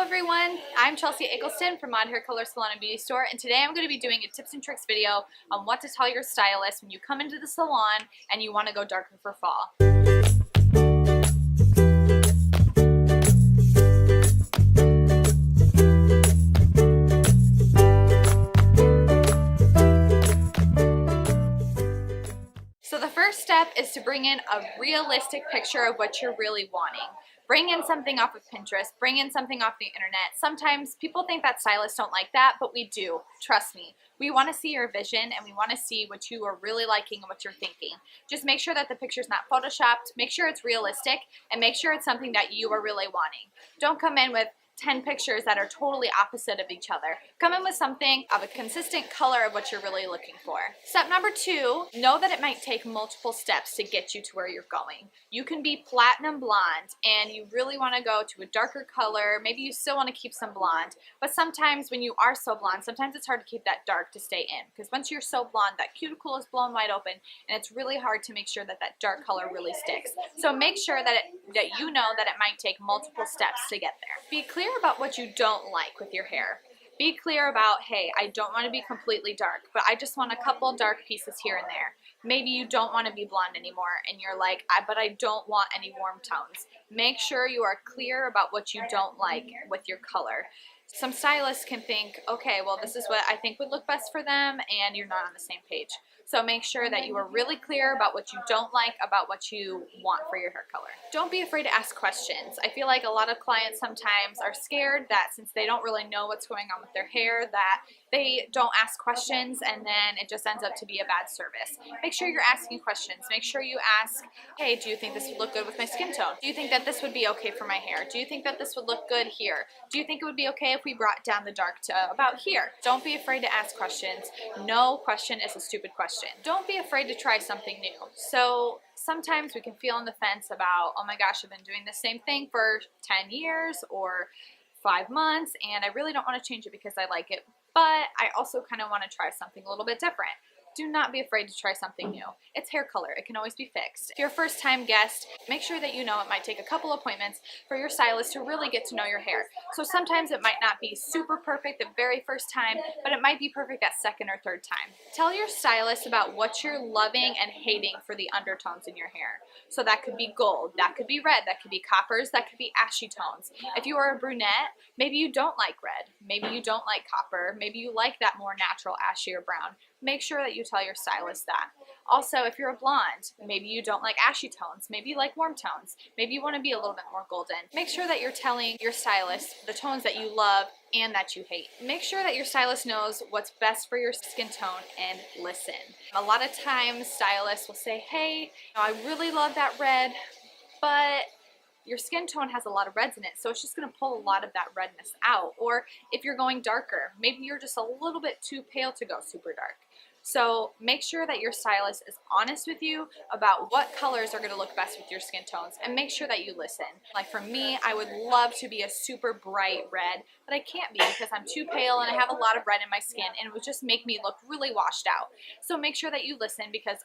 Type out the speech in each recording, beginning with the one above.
everyone, I'm Chelsea Eggleston from Mod Hair Color Salon and Beauty Store, and today I'm going to be doing a tips and tricks video on what to tell your stylist when you come into the salon and you want to go darker for fall. So the first step is to bring in a realistic picture of what you're really wanting. Bring in something off of Pinterest, bring in something off the internet. Sometimes people think that stylists don't like that, but we do. Trust me. We want to see your vision and we want to see what you are really liking and what you're thinking. Just make sure that the picture's not photoshopped, make sure it's realistic, and make sure it's something that you are really wanting. Don't come in with 10 pictures that are totally opposite of each other. Come in with something of a consistent color of what you're really looking for. Step number 2, know that it might take multiple steps to get you to where you're going. You can be platinum blonde and you really want to go to a darker color. Maybe you still want to keep some blonde, but sometimes when you are so blonde, sometimes it's hard to keep that dark to stay in, because once you're so blonde, that cuticle is blown wide open and it's really hard to make sure that that dark color really sticks. So make sure that you know that it might take multiple steps to get there. Be clear about what you don't like with your hair. Be clear about, hey, I don't want to be completely dark, but I just want a couple dark pieces here and there. Maybe you don't want to be blonde anymore and you're like, but I don't want any warm tones. Make sure you are clear about what you don't like with your color. Some stylists can think, okay, well, this is what I think would look best for them, and you're not on the same page. So make sure that you are really clear about what you don't like, about what you want for your hair color. Don't be afraid to ask questions. I feel like a lot of clients sometimes are scared that since they don't really know what's going on with their hair, that they don't ask questions and then it just ends up to be a bad service. Make sure you're asking questions. Make sure you ask, hey, do you think this would look good with my skin tone? Do you think that this would be okay for my hair? Do you think that this would look good here? Do you think it would be okay if we brought down the dark to about here? Don't be afraid to ask questions. No question is a stupid question. Don't be afraid to try something new. So sometimes we can feel on the fence about, oh my gosh, I've been doing the same thing for 10 years or 5 months and I really don't want to change it because I like it, but I also kind of want to try something a little bit different. Do not be afraid to try something new. It's hair color. It can always be fixed. If you're a first-time guest, make sure that you know it might take a couple appointments for your stylist to really get to know your hair. So sometimes it might not be super perfect the very first time, but it might be perfect that second or third time. Tell your stylist about what you're loving and hating for the undertones in your hair. So that could be gold, that could be red, that could be coppers, that could be ashy tones. If you are a brunette, maybe you don't like red, maybe you don't like copper, maybe you like that more natural ashy or brown. Make sure that you tell your stylist that. Also, if you're a blonde, maybe you don't like ashy tones, maybe you like warm tones, maybe you want to be a little bit more golden. Make sure that you're telling your stylist the tones that you love and that you hate. Make sure that your stylist knows what's best for your skin tone and listen. A lot of times stylists will say, hey, I really love that red, but your skin tone has a lot of reds in it, so it's just going to pull a lot of that redness out. Or if you're going darker, maybe you're just a little bit too pale to go super dark. So make sure that your stylist is honest with you about what colors are going to look best with your skin tones, and make sure that you listen. Like for me, I would love to be a super bright red, but I can't be because I'm too pale and I have a lot of red in my skin and it would just make me look really washed out. So make sure that you listen, because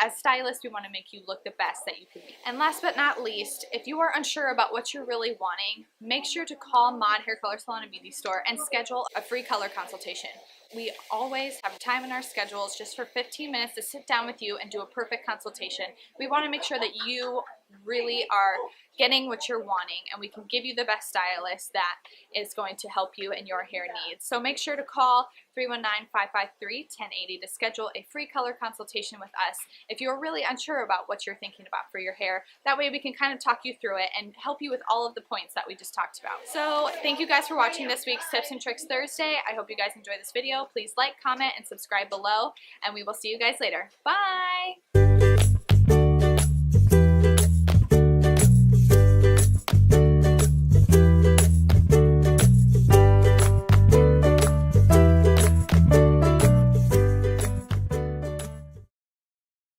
as stylists, we want to make you look the best that you can be. And last but not least, if you are unsure about what you're really wanting, make sure to call Mod Hair Color Salon and Beauty Store and schedule a free color consultation. We always have time in our schedules just for 15 minutes to sit down with you and do a perfect consultation. We want to make sure that you really are getting what you're wanting, and we can give you the best stylist that is going to help you in your hair needs. So make sure to call 319-553-1080 to schedule a free color consultation with us if you're really unsure about what you're thinking about for your hair. That way we can kind of talk you through it and help you with all of the points that we just talked about. So thank you guys for watching this week's Tips and Tricks Thursday. I hope you guys enjoyed this video. Please like, comment, and subscribe below, and we will see you guys later. Bye!